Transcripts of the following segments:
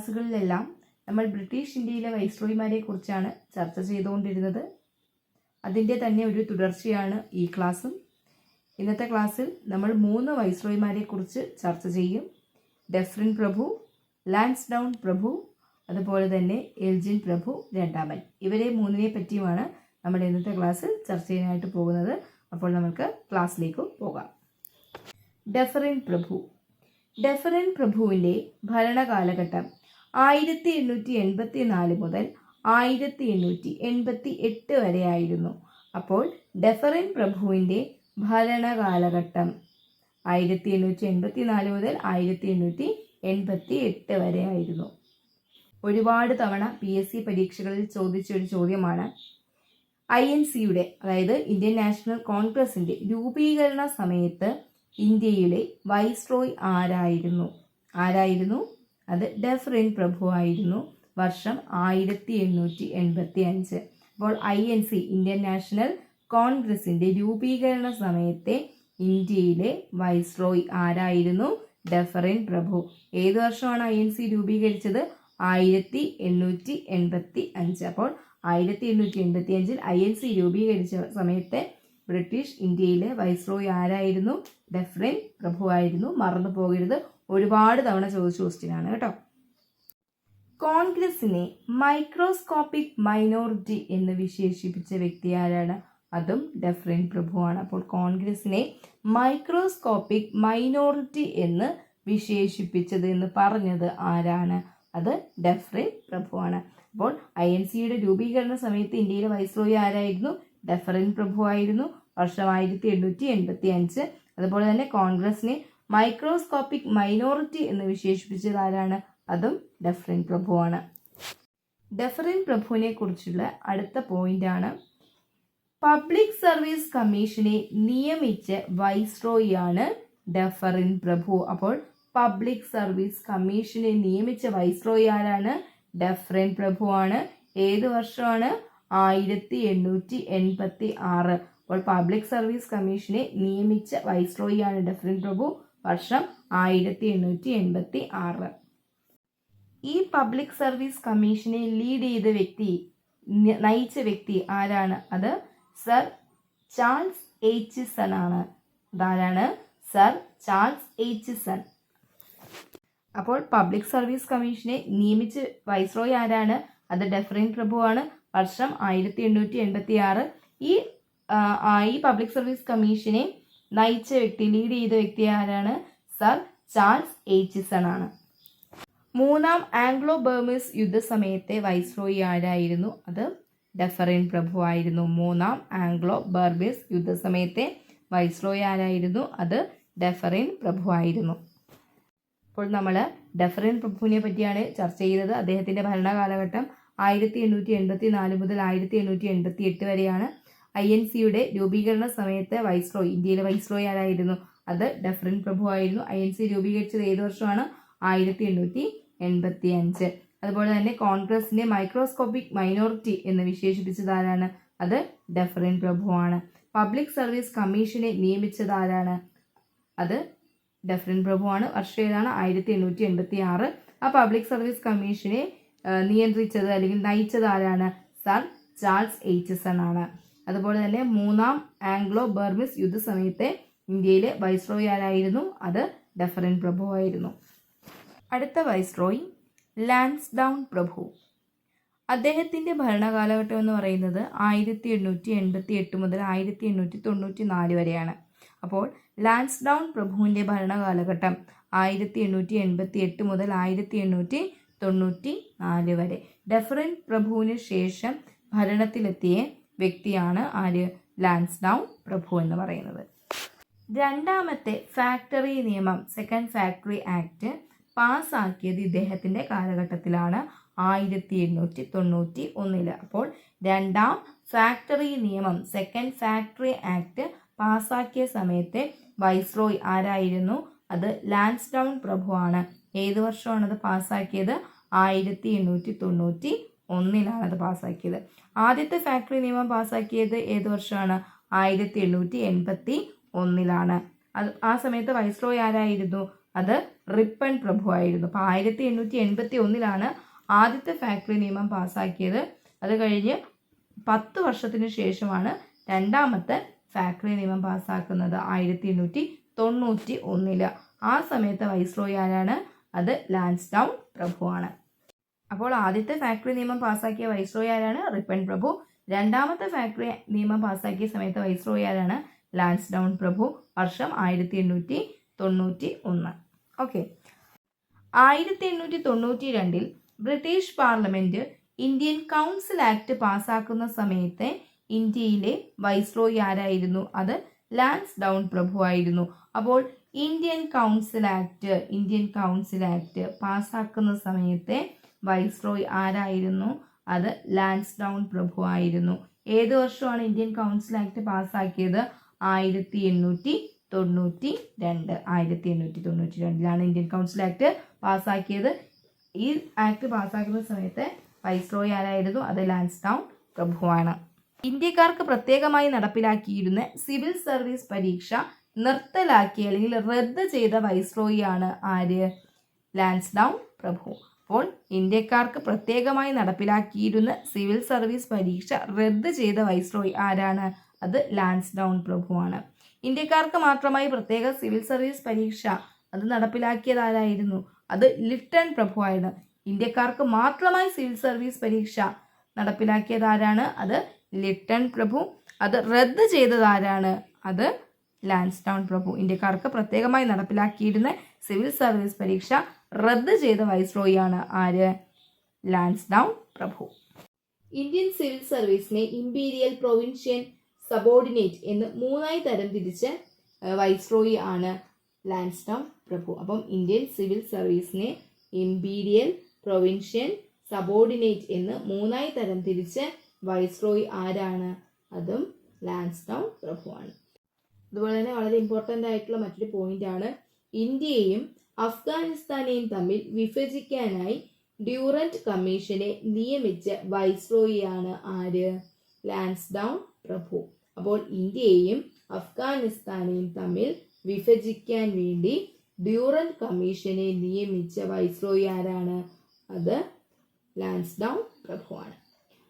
ക്ലാസ്സുകളിലെല്ലാം നമ്മൾ ബ്രിട്ടീഷ് ഇന്ത്യയിലെ വൈസ്രോയിമാരെ കുറിച്ചാണ് ചർച്ച ചെയ്തുകൊണ്ടിരുന്നത്. അതിൻ്റെ തന്നെ ഒരു തുടർച്ചയാണ് ഈ ക്ലാസ്സും. ഇന്നത്തെ ക്ലാസ്സിൽ നമ്മൾ 3 വൈസ്രോയിമാരെ കുറിച്ച് ചർച്ച ചെയ്യും. ഡഫറിൻ പ്രഭു, ലാൻസ്ഡൗൺ പ്രഭു, അതുപോലെ തന്നെ എൽജിൻ പ്രഭു രണ്ടാമൻ. ഇവരെ 3നെ പറ്റിയുമാണ് നമ്മൾ ഇന്നത്തെ ക്ലാസ്സിൽ ചർച്ച ചെയ്യാനായിട്ട് പോകുന്നത്. അപ്പോൾ നമുക്ക് ക്ലാസ്സിലേക്ക് പോകാം. ഡഫറിൻ പ്രഭു. ഡഫറിൻ പ്രഭുവിൻ്റെ ഭരണകാലഘട്ടം 1884 മുതൽ 1888 വരെയായിരുന്നു. അപ്പോൾ ഡഫറിൻ പ്രഭുവിൻ്റെ ഭരണകാലഘട്ടം 1884 മുതൽ 1888 വരെയായിരുന്നു. ഒരുപാട് തവണ PSC പരീക്ഷകളിൽ ചോദിച്ചൊരു ചോദ്യമാണ്. INCയുടെ അതായത് ഇന്ത്യൻ നാഷണൽ കോൺഗ്രസിൻ്റെ രൂപീകരണ സമയത്ത് ഇന്ത്യയിലെ വൈസ്രോയ് ആരായിരുന്നു? അത് ഡഫറിൻ പ്രഭു ആയിരുന്നു. വർഷം 1885. അപ്പോൾ INC ഇന്ത്യൻ നാഷണൽ കോൺഗ്രസിൻ്റെ രൂപീകരണ സമയത്തെ ഇന്ത്യയിലെ വൈസ്രോയ് ആരായിരുന്നു? ഡഫറിൻ പ്രഭു. ഏത് വർഷമാണ് INC രൂപീകരിച്ചത്? 1885. അപ്പോൾ 1885 INC രൂപീകരിച്ച സമയത്തെ ബ്രിട്ടീഷ് ഇന്ത്യയിലെ വൈസ്രോയ് ആരായിരുന്നു? ഡഫറിൻ പ്രഭു ആയിരുന്നു. മറന്നു പോകരുത്, ഒരുപാട് തവണ ചോദിച്ച ക്വസ്റ്റ്യൻ ആണ് കേട്ടോ. കോൺഗ്രസിനെ മൈക്രോസ്കോപ്പിക് മൈനോറിറ്റി എന്ന് വിശേഷിപ്പിച്ച വ്യക്തി ആരാണ്? അതും ഡഫറിൻ പ്രഭുവാണ്. അപ്പോൾ കോൺഗ്രസിനെ മൈക്രോസ്കോപ്പിക് മൈനോറിറ്റി എന്ന് വിശേഷിപ്പിച്ചത് എന്ന് പറഞ്ഞത് ആരാണ്? അത് ഡഫറിൻ പ്രഭുവാണ്. അപ്പോൾ INCയുടെ രൂപീകരണ സമയത്ത് ഇന്ത്യയിലെ വൈസ്രോയി ആരായിരുന്നു? ഡഫറിൻ പ്രഭു ആയിരുന്നു. വർഷം 1885. അതുപോലെ തന്നെ കോൺഗ്രസിനെ മൈക്രോസ്കോപ്പിക് മൈനോറിറ്റി എന്ന് വിശേഷിപ്പിച്ചത് ആരാണ്? അതും ഡഫറിൻ പ്രഭുവാണ്. ഡഫറിൻ പ്രഭുവിനെ കുറിച്ചുള്ള അടുത്ത പോയിന്റാണ്, പബ്ലിക് സർവീസ് കമ്മീഷനെ നിയമിച്ച വൈസ്രോയി ആണ് ഡഫറിൻ പ്രഭു. അപ്പോൾ പബ്ലിക് സർവീസ് കമ്മീഷനെ നിയമിച്ച വൈസ്രോയി ആരാണ്? ഡഫറിൻ പ്രഭു ആണ്. ഏത് വർഷമാണ്? 1886. അപ്പോൾ പബ്ലിക് സർവീസ് കമ്മീഷനെ നിയമിച്ച വൈസ്രോയി ആണ് ഡഫറിൻ പ്രഭു. വർഷം 1886. ഈ പബ്ലിക് സർവീസ് കമ്മീഷനെ ലീഡ് ചെയ്ത വ്യക്തി, നയിച്ച വ്യക്തി ആരാണ്? അത് സർ ചാൾസ് എച്ചിസൺ ആണ്. അതാരാണ്? Sir Charles Aitchison. അപ്പോൾ പബ്ലിക് സർവീസ് കമ്മീഷനെ നിയമിച്ച വൈസ്രോയി ആരാണ്? അത് ഡഫറിൻ പ്രഭു ആണ്. വർഷം 1886. ഈ പബ്ലിക് സർവീസ് കമ്മീഷനെ നയിച്ച വ്യക്തി, ലീഡ് ചെയ്ത വ്യക്തി ആരാണ്? സർ ചാൾസ് എച്ചിസൺ ആണ്. 3ാം ആംഗ്ലോ ബർമീസ് യുദ്ധസമയത്തെ വൈസ്രോയി ആരായിരുന്നു? അത് ഡഫറിൻ പ്രഭു ആയിരുന്നു. 3ാം ആംഗ്ലോ ബർമീസ് യുദ്ധസമയത്തെ വൈസ്രോയി ആരായിരുന്നു? അത് ഡഫറിൻ പ്രഭു ആയിരുന്നു. അപ്പോൾ നമ്മൾ ഡഫറിൻ പ്രഭുവിനെ പറ്റിയാണ് ചർച്ച ചെയ്തത്. അദ്ദേഹത്തിൻ്റെ ഭരണകാലഘട്ടം 1884 മുതൽ 1888 വരെയാണ്. INCയുടെ രൂപീകരണ സമയത്ത് വൈസ്രോയ്, ഇന്ത്യയിലെ വൈസ്രോയ് ആരായിരുന്നു? അത് ഡഫറിൻ പ്രഭു ആയിരുന്നു. INC രൂപീകരിച്ചത് ഏത് വർഷമാണ്? 1885. അതുപോലെ തന്നെ കോൺഗ്രസിനെ മൈക്രോസ്കോപ്പിക് മൈനോറിറ്റി എന്ന് വിശേഷിപ്പിച്ചത് ആരാണ്? അത് ഡഫറിൻ പ്രഭുവാണ്. പബ്ലിക് സർവീസ് കമ്മീഷനെ നിയമിച്ചത് ആരാണ്? അത് ഡഫറിൻ പ്രഭുവാണ്. വർഷം ഏതാണ്? 1886. ആ പബ്ലിക് സർവീസ് കമ്മീഷനെ നിയന്ത്രിച്ചത് അല്ലെങ്കിൽ നയിച്ചത് ആരാണ്? സർ ചാൾസ് എച്ചിസൺ ആണ്. അതുപോലെ തന്നെ 3ാം ആംഗ്ലോ ബർമീസ് യുദ്ധസമയത്തെ ഇന്ത്യയിലെ വൈസ്രോയി ആരായിരുന്നു? അത് ഡഫറിൻ പ്രഭു ആയിരുന്നു. അടുത്ത വൈസ്രോയി ലാൻസ്ഡൗൺ പ്രഭു. അദ്ദേഹത്തിൻ്റെ ഭരണകാലഘട്ടം എന്ന് പറയുന്നത് 1888 മുതൽ 1894 വരെയാണ്. അപ്പോൾ ലാൻസ്ഡൗൺ പ്രഭുവിൻ്റെ ഭരണകാലഘട്ടം 1888 മുതൽ 1894 വരെ. ഡഫറിൻ പ്രഭുവിന് ശേഷം ഭരണത്തിലെത്തിയ വ്യക്തിയാണ് ആര്? ലാൻസ്ഡൗൺ പ്രഭു എന്ന് പറയുന്നത്. 2ാമത്തെ ഫാക്ടറി നിയമം, സെക്കൻഡ് ഫാക്ടറി ആക്ട് പാസ്സാക്കിയത് ഇദ്ദേഹത്തിൻ്റെ കാലഘട്ടത്തിലാണ്, 1891. അപ്പോൾ 2ാം ഫാക്ടറി നിയമം, സെക്കൻഡ് ഫാക്ടറി ആക്ട് പാസ്സാക്കിയ സമയത്തെ വൈസ്രോയ് ആരായിരുന്നു? അത് ലാൻസ്ഡൗൺ പ്രഭു ആണ്. ഏത് വർഷമാണ് അത് പാസ്സാക്കിയത്? 1891 അത് പാസ്സാക്കിയത്. ആദ്യത്തെ ഫാക്ടറി നിയമം പാസ്സാക്കിയത് ഏത് വർഷമാണ്? 1881. ആ സമയത്ത് വൈസ്രോയ് ആരായിരുന്നു? അത് റിപ്പൺ പ്രഭു ആയിരുന്നു. അപ്പോൾ 1881 ആദ്യത്തെ ഫാക്ടറി നിയമം പാസ്സാക്കിയത്. അത് കഴിഞ്ഞ് 10 വർഷത്തിന് ശേഷമാണ് രണ്ടാമത്തെ ഫാക്ടറി നിയമം പാസ്സാക്കുന്നത് 1891. ആ സമയത്ത് വൈസ്രോയി ആരാണ്? അത് ലാൻസ്ഡൗൺ പ്രഭുവാണ്. അപ്പോൾ ആദ്യത്തെ ഫാക്ടറി നിയമം പാസ്സാക്കിയ വൈസ്രോയി ആരാണ്? റിപ്പൺ പ്രഭു. രണ്ടാമത്തെ ഫാക്ടറി നിയമം പാസ്സാക്കിയ സമയത്ത് വൈസ്രോയി ആരാണ്? ലാൻസ്ഡൗൺ പ്രഭു. വർഷം 1891. Okay. 1892 British Parliament Indian Council Act പാസ്സാക്കുന്ന സമയത്തെ ഇന്ത്യയിലെ വൈസ്രോയി ആരായിരുന്നു? അത് ലാൻസ്ഡൗൺ പ്രഭു ആയിരുന്നു. അപ്പോൾ ഇന്ത്യൻ കൗൺസിൽ ആക്ട് പാസ്സാക്കുന്ന സമയത്തെ വൈസ്രോയി ആരായിരുന്നു? അത് ലാൻസ്ഡൗൺ പ്രഭു ആയിരുന്നു. ഏത് വർഷമാണ് ഇന്ത്യൻ കൗൺസിൽ ആക്ട് പാസ്സാക്കിയത്? 1892 ഇന്ത്യൻ കൗൺസിൽ ആക്ട് പാസ്സാക്കിയത്. ഈ ആക്ട് പാസ്സാക്കുന്ന സമയത്ത് വൈസ്രോയി ആരായിരുന്നു? അത് ലാൻസ്ഡൗൺ പ്രഭുവാണ്. ഇന്ത്യക്കാർക്ക് പ്രത്യേകമായി നടപ്പിലാക്കിയിരുന്ന സിവിൽ സർവീസ് പരീക്ഷ നിർത്തലാക്കിയ അല്ലെങ്കിൽ റദ്ദ് ചെയ്ത വൈസ്രോയി ആണ് ആര്? ലാൻസ്ഡൗൺ പ്രഭു. അപ്പോൾ ഇന്ത്യക്കാർക്ക് പ്രത്യേകമായി നടപ്പിലാക്കിയിരുന്ന സിവിൽ സർവീസ് പരീക്ഷ റദ്ദ് ചെയ്ത വൈസ്രോയി ആരാണ്? അത് ലാൻസ്ഡൗൺ പ്രഭുവാണ്. ഇന്ത്യക്കാർക്ക് മാത്രമായി പ്രത്യേക സിവിൽ സർവീസ് പരീക്ഷ അത് നടപ്പിലാക്കിയത് ആരായിരുന്നു? അത് ലിട്ടൺ പ്രഭു ആയിരുന്നു. ഇന്ത്യക്കാർക്ക് മാത്രമായി സിവിൽ സർവീസ് പരീക്ഷ നടപ്പിലാക്കിയത് ആരാണ്? അത് ലിട്ടൺ പ്രഭു. അത് റദ്ദ് ചെയ്തത് ആരാണ്? അത് ലാൻസ്ഡൗൺ പ്രഭു. ഇന്ത്യക്കാർക്ക് പ്രത്യേകമായി നടപ്പിലാക്കിയിരുന്ന സിവിൽ സർവീസ് പരീക്ഷ റദ്ദ് ചെയ്ത വൈസ്രോയി ആണ് ആര്? ലാൻസ്ഡൗൺ പ്രഭു. ഇന്ത്യൻ സിവിൽ സർവീസിനെ ഇമ്പീരിയൽ, പ്രൊവിൻഷ്യൻ, സബോർഡിനേറ്റ് എന്ന് 3 തരംതിരിച്ച വൈസ്രോയി ആണ് ലാൻസ്ഡൗൺ പ്രഭു. അപ്പം ഇന്ത്യൻ സിവിൽ സർവീസിനെ ഇമ്പീരിയൽ, പ്രൊവിൻഷ്യൻ, സബോർഡിനേറ്റ് എന്ന് 3 തരംതിരിച്ച വൈസ്രോയി ആരാണ്? അതും ലാൻസ്ഡൗൺ പ്രഭുവാണ്. അതുപോലെ തന്നെ വളരെ ഇമ്പോർട്ടൻ്റ് ആയിട്ടുള്ള മറ്റൊരു പോയിന്റ് ആണ്, ഇന്ത്യയെയും അഫ്ഗാനിസ്ഥാനെയും തമ്മിൽ വിഭജിക്കാനായി ഡ്യൂറന്റ് കമ്മീഷനെ നിയമിച്ച വൈസ്രോയി ആണ് ആര്? ലാൻസ്ഡൗൺ പ്രഭു. അപ്പോൾ ഇന്ത്യയെയും അഫ്ഗാനിസ്ഥാനെയും തമ്മിൽ വിഭജിക്കാൻ വേണ്ടി ഡ്യൂറന്റ് കമ്മീഷനെ നിയമിച്ച വൈസ്രോയി ആരാണ്? അത് ലാൻസ്ഡൗൺ പ്രഭുവാണ്.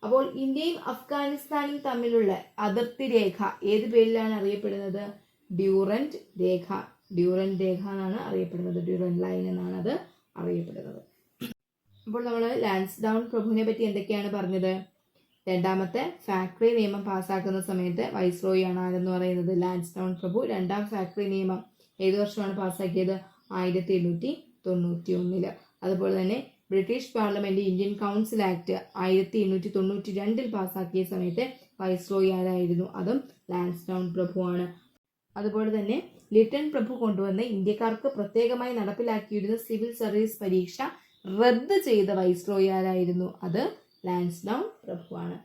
അപ്പോൾ ഇന്ത്യയും അഫ്ഗാനിസ്ഥാനും തമ്മിലുള്ള അതിർത്തി രേഖ ഏത് പേരിലാണ് അറിയപ്പെടുന്നത്? ഡ്യൂറന്റ് രേഖ. ഡ്യൂറന്റ് രേഖ എന്നാണ് അറിയപ്പെടുന്നത്. ഡ്യൂറന്റ് ലൈൻ എന്നാണ് അത് അറിയപ്പെടുന്നത്. അപ്പോൾ നമ്മൾ ലാൻസ്ഡൗൺ പ്രഭുവിനെ പറ്റി എന്തൊക്കെയാണ് പറഞ്ഞത്? രണ്ടാമത്തെ ഫാക്ടറി നിയമം പാസ്സാക്കുന്ന സമയത്ത് വൈസ്രോയി ആണ് ആരെന്ന് പറയുന്നത്? ലാൻസ്ഡൗൺ പ്രഭു. രണ്ടാം ഫാക്ടറി നിയമം ഏത് വർഷമാണ് പാസ്സാക്കിയത്? 1891. അതുപോലെ തന്നെ British Parliament Indian Council act 1892 പാസ്സാക്കിയ സമയത്ത് വൈസ്രോയി ആരായിരുന്നു? അതും ലാൻസ്ഡൗൺ പ്രഭുവാണ്. അതുപോലെ തന്നെ ലിട്ടൺ പ്രഭു കൊണ്ടുവന്ന് ഇന്ത്യക്കാർക്ക് പ്രത്യേകമായി നടപ്പിലാക്കിയിരുന്ന സിവിൽ സർവീസ് പരീക്ഷ റദ്ദ് ചെയ്ത വൈസ്രോയി ആരായിരുന്നു? അത് ലാൻസ്ഡൗൺ പ്രഭുവാണ്.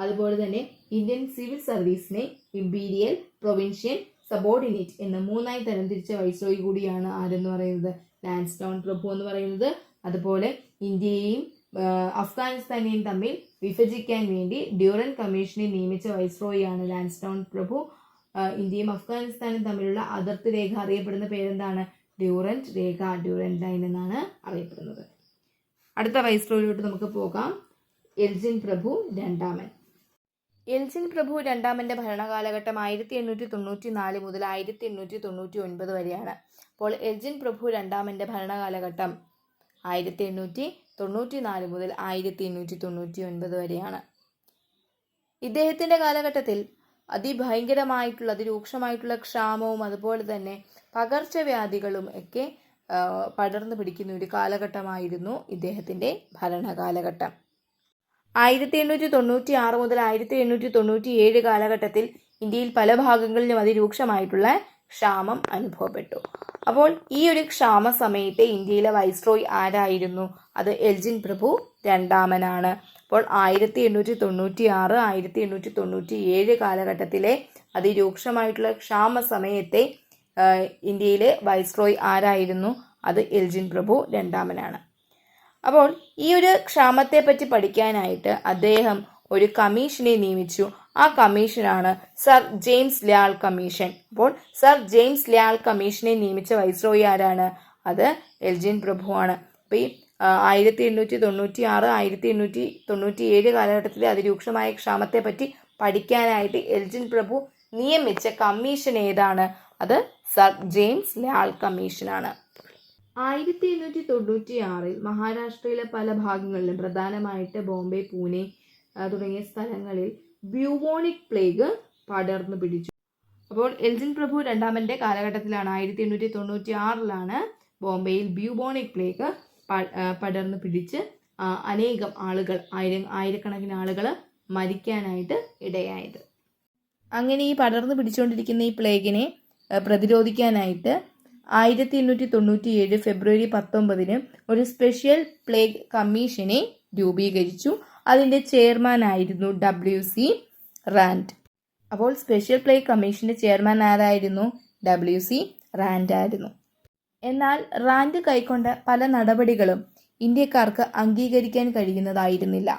അതുപോലെ തന്നെ ഇന്ത്യൻ സിവിൽ സർവീസിനെ ഇമ്പീരിയൽ, പ്രൊവിൻഷ്യൻ, സബോർഡിനേറ്റ് എന്ന് 3 തരംതിരിച്ച വൈസ്രോയി കൂടിയാണ് ആരെന്ന് പറയുന്നത്? ലാൻസ്ഡൗൺ പ്രഭു എന്ന് പറയുന്നത്. അതുപോലെ ഇന്ത്യയെയും അഫ്ഗാനിസ്ഥാനെയും തമ്മിൽ വിഭജിക്കാൻ വേണ്ടി ഡ്യൂറന്റ് കമ്മീഷനെ നിയമിച്ച വൈസ്രോയി ആണ് ലാൻസ്ഡൗൺ പ്രഭു. ഇന്ത്യയും അഫ്ഗാനിസ്ഥാനും തമ്മിലുള്ള അതിർത്തി രേഖ അറിയപ്പെടുന്ന പേരെന്താണ്? ഡ്യൂറന്റ് രേഖ, ഡ്യൂറന്റ് ലൈൻ എന്നാണ് അറിയപ്പെടുന്നത്. അടുത്ത വൈസ്രോയിലോട്ട് നമുക്ക് പോകാം. എൽജിൻ പ്രഭു രണ്ടാമൻ. എൽജിൻ പ്രഭു രണ്ടാമന്റെ ഭരണകാലഘട്ടം 1894 മുതൽ 1899 വരെയാണ്. അപ്പോൾ എൽജിൻ പ്രഭു രണ്ടാമന്റെ ഭരണകാലഘട്ടം 1894 മുതൽ 1899 വരെയാണ്. ഇദ്ദേഹത്തിന്റെ കാലഘട്ടത്തിൽ അതിഭയങ്കരമായിട്ടുള്ള, അതിരൂക്ഷമായിട്ടുള്ള ക്ഷാമവും അതുപോലെ തന്നെ പകർച്ചവ്യാധികളും ഒക്കെ പടർന്നു പിടിക്കുന്ന ഒരു കാലഘട്ടമായിരുന്നു ഇദ്ദേഹത്തിന്റെ ഭരണകാലഘട്ടം. 1896 മുതൽ 1897 കാലഘട്ടത്തിൽ ഇന്ത്യയിൽ പല ഭാഗങ്ങളിലും അതിരൂക്ഷമായിട്ടുള്ള ക്ഷാമം അനുഭവപ്പെട്ടു. അപ്പോൾ ഈ ഒരു ക്ഷാമ സമയത്തെ ഇന്ത്യയിലെ വൈസ്രോയി ആരായിരുന്നു? അത് എൽജിൻ പ്രഭു രണ്ടാമനാണ്. അപ്പോൾ 1896, 1897 കാലഘട്ടത്തിലെ അതിരൂക്ഷമായിട്ടുള്ള ക്ഷാമ സമയത്തെ ഇന്ത്യയിലെ വൈസ്രോയി ആരായിരുന്നു? അത് എൽജിൻ പ്രഭു രണ്ടാമനാണ്. അപ്പോൾ ഈ ഒരു ക്ഷാമത്തെ പറ്റി പഠിക്കാനായിട്ട് അദ്ദേഹം ഒരു കമ്മീഷനെ നിയമിച്ചു. ആ കമ്മീഷനാണ് സർ ജെയിംസ് ലാൽ കമ്മീഷൻ. അപ്പോൾ സർ ജെയിംസ് ലാൽ കമ്മീഷനെ നിയമിച്ച വൈസ്രോയി ആരാണ്? അത് എൽജിൻ പ്രഭുവാണ്. അപ്പോൾ ഈ 1896 1897 കാലഘട്ടത്തിലെ അതിരൂക്ഷമായ ക്ഷാമത്തെ പറ്റി പഠിക്കാനായിട്ട് എൽജിൻ പ്രഭു നിയമിച്ച കമ്മീഷൻ ഏതാണ്? അത് സർ ജെയിംസ് ലാൽ കമ്മീഷനാണ്. 1896 മഹാരാഷ്ട്രയിലെ പല ഭാഗങ്ങളിലും, പ്രധാനമായിട്ട് ബോംബെ, പൂനെ തുടങ്ങിയ സ്ഥലങ്ങളിൽ ബ്യൂബോണിക് പ്ലേഗ് പടർന്നു പിടിച്ചു. അപ്പോൾ എൽജിൻ പ്രഭു രണ്ടാമന്റെ കാലഘട്ടത്തിലാണ്, 1896 ബോംബെയിൽ ബ്യൂബോണിക് പ്ലേഗ് പടർന്നു പിടിച്ച് അനേകം ആളുകൾ, ആയിരക്കണക്കിന് ആളുകൾ മരിക്കാനായിട്ട് ഇടയായത്. അങ്ങനെ ഈ പടർന്നു പിടിച്ചുകൊണ്ടിരിക്കുന്ന ഈ പ്ലേഗിനെ പ്രതിരോധിക്കാനായിട്ട് 1897 ഫെബ്രുവരി 19 ഒരു സ്പെഷ്യൽ പ്ലേഗ് കമ്മീഷനെ രൂപീകരിച്ചു. അതിൻ്റെ ചെയർമാൻ ആയിരുന്നു WC റാൻഡ്. അപ്പോൾ സ്പെഷ്യൽ പ്ലേഗ് കമ്മീഷന്റെ ചെയർമാൻ ആരായിരുന്നു? WC റാൻഡ് ആയിരുന്നു. എന്നാൽ റാൻഡ് കൈക്കൊണ്ട പല നടപടികളും ഇന്ത്യക്കാർക്ക് അംഗീകരിക്കാൻ കഴിയുന്നതായിരുന്നില്ല.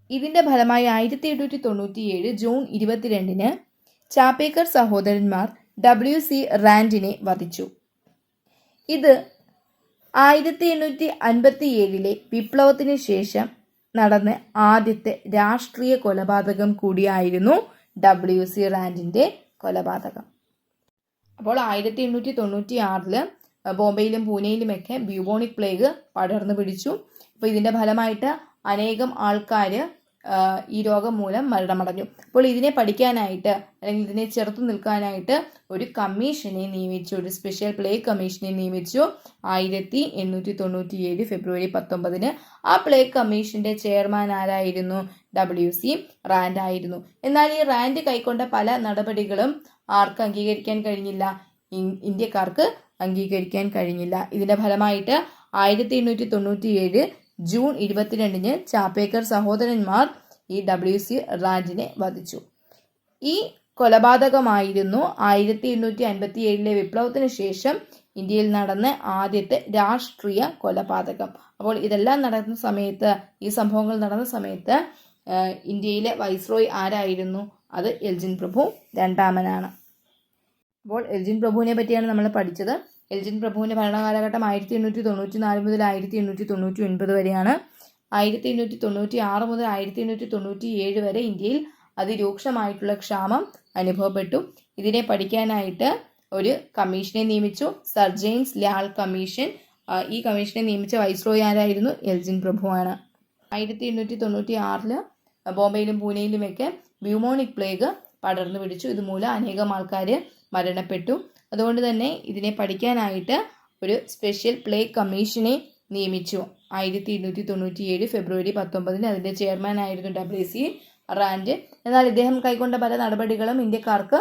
ഇതിന്റെ ഫലമായി 1897 ജൂൺ 22 ചാപ്പേക്കർ സഹോദരന്മാർ WC റാൻഡിനെ വധിച്ചു. ഇത് 1857 വിപ്ലവത്തിന് ശേഷം നടന്ന ആദ്യത്തെ രാഷ്ട്രീയ കൊലപാതകം കൂടിയായിരുന്നു WC റാൻഡിന്റെ കൊലപാതകം. അപ്പോൾ 1896 ബോംബെയിലും പൂനെയിലുമൊക്കെ ബ്യൂബോണിക് പ്ലേഗ് പടർന്നു പിടിച്ചു. അപ്പോൾ ഇതിന്റെ ഫലമായിട്ട് അനേകം ആൾക്കാർ ഈ രോഗം മൂലം മരണമടഞ്ഞു. അപ്പോൾ ഇതിനെ പഠിക്കാനായിട്ട് അല്ലെങ്കിൽ ഇതിനെ ചെറുത്തു നിൽക്കാനായിട്ട് ഒരു കമ്മീഷനെ നിയമിച്ചു, ഒരു സ്പെഷ്യൽ പ്ലേഗ് കമ്മീഷനെ നിയമിച്ചു 1897 ഫെബ്രുവരി 19. ആ പ്ലേഗ് കമ്മീഷന്റെ ചെയർമാൻ ആരായിരുന്നു? WC റാൻഡ് ആയിരുന്നു. എന്നാൽ ഈ റാൻഡ് കൈക്കൊണ്ട പല നടപടികളും ആർക്ക് അംഗീകരിക്കാൻ കഴിഞ്ഞില്ല? ഇന്ത്യക്കാർക്ക് അംഗീകരിക്കാൻ കഴിഞ്ഞില്ല. ഇതിന്റെ ഫലമായിട്ട് 1897 ജൂൺ 22 ചാപ്പേക്കർ സഹോദരന്മാർ ഈ WC റാൻഡിനെ വധിച്ചു. ഈ കൊലപാതകമായിരുന്നു 1857 വിപ്ലവത്തിന് ശേഷം ഇന്ത്യയിൽ നടന്ന ആദ്യത്തെ രാഷ്ട്രീയ കൊലപാതകം. അപ്പോൾ ഇതെല്ലാം നടന്ന സമയത്ത്, ഈ സംഭവങ്ങൾ നടന്ന സമയത്ത് ഇന്ത്യയിലെ വൈസ്രോയ് ആരായിരുന്നു? അത് എൽജിൻ പ്രഭു രണ്ടാമനാണ്. അപ്പോൾ എൽജിൻ പ്രഭുവിനെ പറ്റിയാണ് നമ്മൾ പഠിച്ചത്. എൽജിൻ പ്രഭുവിന്റെ ഭരണകാലഘട്ടം 1894 മുതൽ 1899 വരെയാണ്. 1896 മുതൽ 1897 വരെ ഇന്ത്യയിൽ അതിരൂക്ഷമായിട്ടുള്ള ക്ഷാമം അനുഭവപ്പെട്ടു. ഇതിനെ പഠിക്കാനായിട്ട് ഒരു കമ്മീഷനെ നിയമിച്ചു, സർ ജെയിംസ് ലാൽ കമ്മീഷൻ. ഈ കമ്മീഷനെ നിയമിച്ച വൈസ്രോയ് ആരായിരുന്നു? എൽജിൻ പ്രഭുവാണ്. 1896 ബോംബെയിലും പൂനെയിലുമൊക്കെ ബ്യൂബോണിക് പ്ലേഗ് പടർന്നു പിടിച്ചു. ഇതുമൂലം അനേകം ആൾക്കാർ മരണപ്പെട്ടു. അതുകൊണ്ട് തന്നെ ഇതിനെ പഠിക്കാനായിട്ട് ഒരു സ്പെഷ്യൽ പ്ലേഗ് കമ്മീഷനെ നിയമിച്ചു 1897 ഫെബ്രുവരി 19. അതിൻ്റെ ചെയർമാൻ ആയിരുന്നു WC റാൻഡ്. എന്നാൽ ഇദ്ദേഹം കൈക്കൊണ്ട പല നടപടികളും ഇന്ത്യക്കാർക്ക്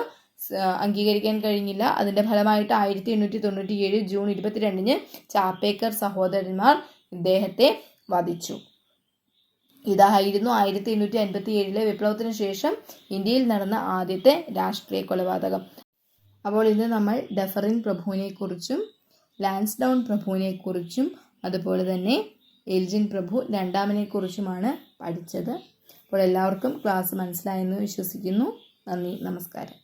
അംഗീകരിക്കാൻ കഴിഞ്ഞില്ല. അതിൻ്റെ ഫലമായിട്ട് 1897 ജൂൺ 22 ചാപ്പേക്കർ സഹോദരന്മാർ ഇദ്ദേഹത്തെ വധിച്ചു. ഇതായിരുന്നു 1857 വിപ്ലവത്തിന് ശേഷം ഇന്ത്യയിൽ നടന്ന ആദ്യത്തെ രാഷ്ട്രീയ കൊലപാതകം. അപ്പോൾ ഇന്ന് നമ്മൾ ഡഫറിൻ പ്രഭുവിനെ കുറിച്ചും ലാൻസ്ഡൗൺ പ്രഭുവിനെ കുറിച്ചും അതുപോലെ തന്നെ എൽജിൻ പ്രഭു രണ്ടാമനെ കുറിച്ചുമാണ് പഠിച്ചത്. അപ്പോൾ എല്ലാവർക്കും ക്ലാസ് മനസ്സിലായെന്ന് വിശ്വസിക്കുന്നു. നന്ദി, നമസ്കാരം.